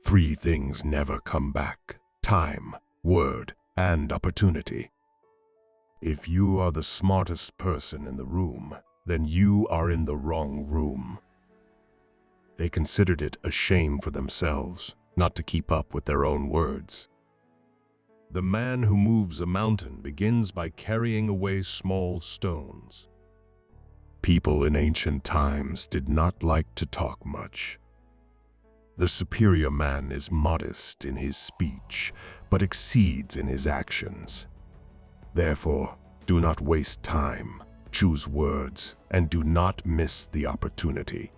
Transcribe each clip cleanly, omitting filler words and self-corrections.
Three things never come back: time, word, and opportunity. If you are the smartest person in the room, then you are in the wrong room. They considered it a shame for themselves not to keep up with their own words. The man who moves a mountain begins by carrying away small stones. People in ancient times did not like to talk much. The superior man is modest in his speech, but exceeds in his actions. Therefore, do not waste time, choose words, and do not miss the opportunity.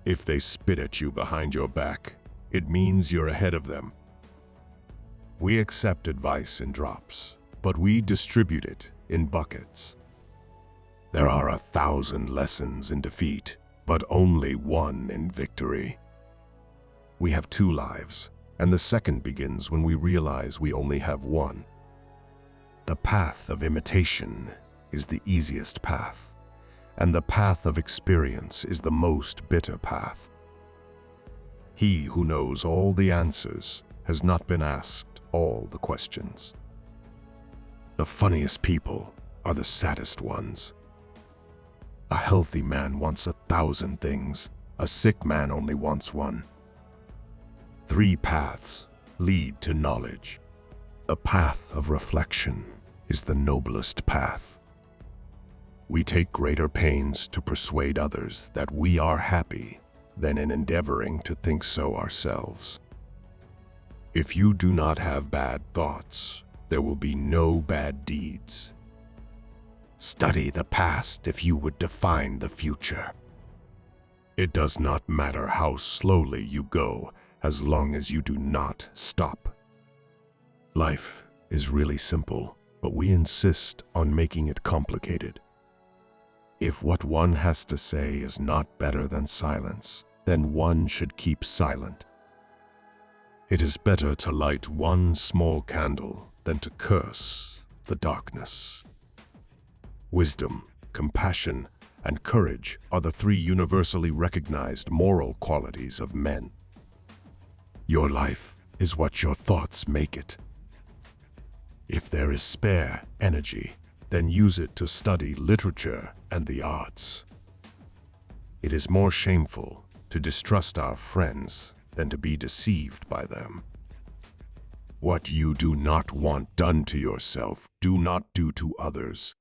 If they spit at you behind your back, it means you're ahead of them. We accept advice in drops, but we distribute it in buckets. There are 1,000 lessons in defeat, but only one in victory. We have 2 lives, and the second begins when we realize we only have one. The path of imitation is the easiest path, and the path of experience is the most bitter path. He who knows all the answers has not been asked all the questions. The funniest people are the saddest ones. A healthy man wants 1,000 things. A sick man only wants one. 3 paths lead to knowledge. The path of reflection is the noblest path. We take greater pains to persuade others that we are happy than in endeavoring to think so ourselves. If you do not have bad thoughts, there will be no bad deeds. Study the past if you would define the future. It does not matter how slowly you go, as long as you do not stop. Life is really simple, but we insist on making it complicated. If what one has to say is not better than silence, then one should keep silent. It is better to light one small candle than to curse the darkness. Wisdom, compassion, and courage are the 3 universally recognized moral qualities of men. Your life is what your thoughts make it. If there is spare energy, then use it to study literature and the arts. It is more shameful to distrust our friends than to be deceived by them. What you do not want done to yourself, do not do to others.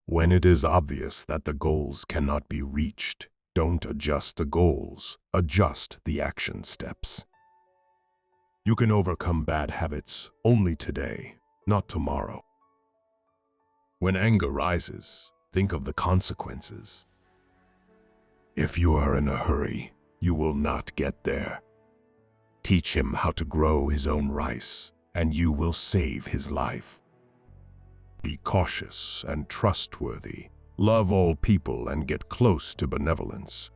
When it is obvious that the goals cannot be reached, don't adjust the goals, adjust the action steps. You can overcome bad habits only today, not tomorrow. When anger rises, think of the consequences. If you are in a hurry, you will not get there. Teach him how to grow his own rice, and you will save his life. Be cautious and trustworthy. Love all people and get close to benevolence.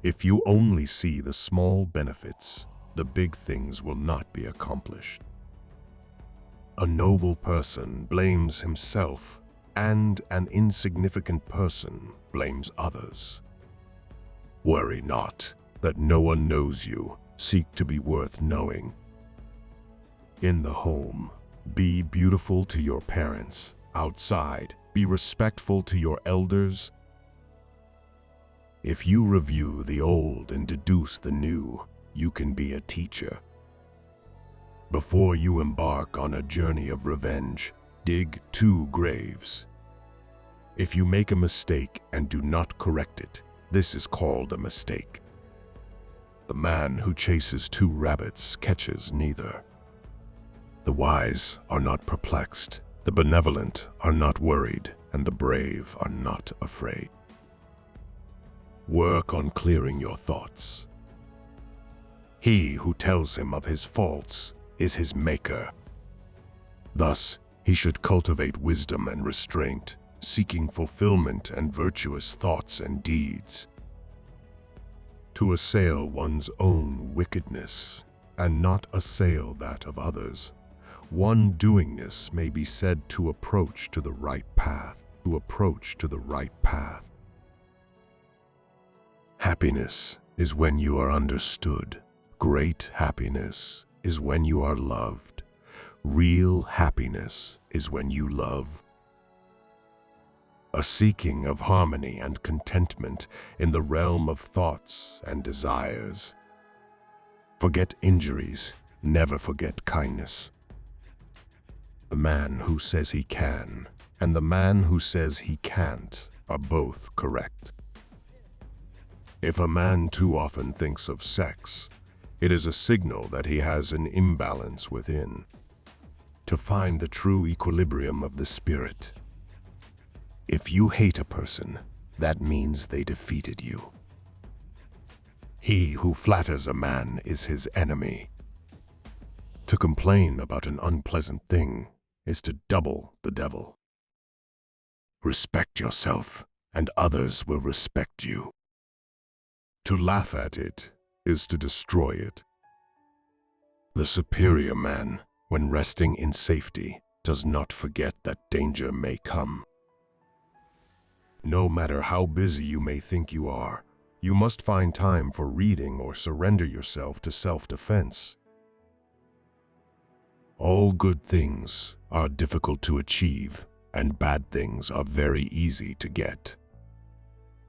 If you only see the small benefits, the big things will not be accomplished. A noble person blames himself, and an insignificant person blames others. Worry not that no one knows you. Seek to be worth knowing. In the home, be beautiful to your parents. Outside, be respectful to your elders. If you review the old and deduce the new, you can be a teacher. Before you embark on a journey of revenge, dig 2 graves. If you make a mistake and do not correct it, this is called a mistake. The man who chases 2 rabbits catches neither. The wise are not perplexed, the benevolent are not worried, and the brave are not afraid. Work on clearing your thoughts. He who tells him of his faults is his maker. Thus, he should cultivate wisdom and restraint, seeking fulfillment and virtuous thoughts and deeds. To assail one's own wickedness, and not assail that of others, one doing this may be said to approach to the right path, Happiness is when you are understood. Great happiness is when you are loved. Real happiness is when you love. A seeking of harmony and contentment in the realm of thoughts and desires. Forget injuries, never forget kindness. The man who says he can and the man who says he can't are both correct. If a man too often thinks of sex, it is a signal that he has an imbalance within. To find the true equilibrium of the spirit. If you hate a person, that means they defeated you. He who flatters a man is his enemy. To complain about an unpleasant thing is to double the devil. Respect yourself, and others will respect you. To laugh at it is to destroy it. The superior man, when resting in safety, does not forget that danger may come. No matter how busy you may think you are, you must find time for reading or surrender yourself to self-defense. All good things are difficult to achieve, and bad things are very easy to get.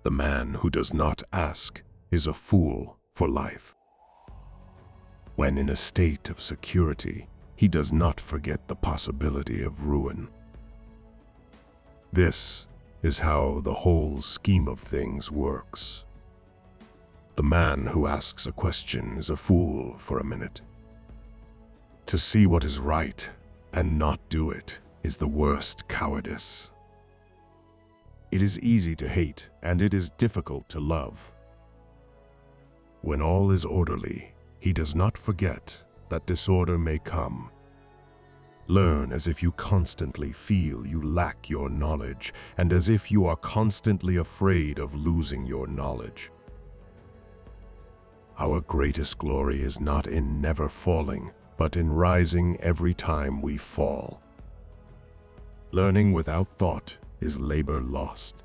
The man who does not ask is a fool for life. When in a state of security, he does not forget the possibility of ruin. This is how the whole scheme of things works. The man who asks a question is a fool for a minute. To see what is right and not do it is the worst cowardice. It is easy to hate, and it is difficult to love. When all is orderly, he does not forget that disorder may come. Learn as if you constantly feel you lack your knowledge, and as if you are constantly afraid of losing your knowledge. Our greatest glory is not in never falling, but in rising every time we fall. Learning without thought is labor lost.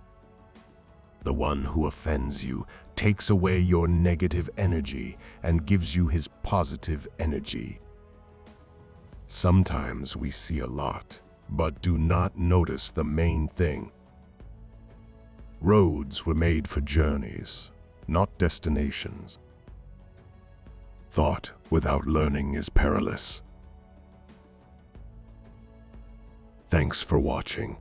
The one who offends you takes away your negative energy and gives you his positive energy. Sometimes we see a lot, but do not notice the main thing. Roads were made for journeys, not destinations. Thought without learning is perilous. Thanks for watching.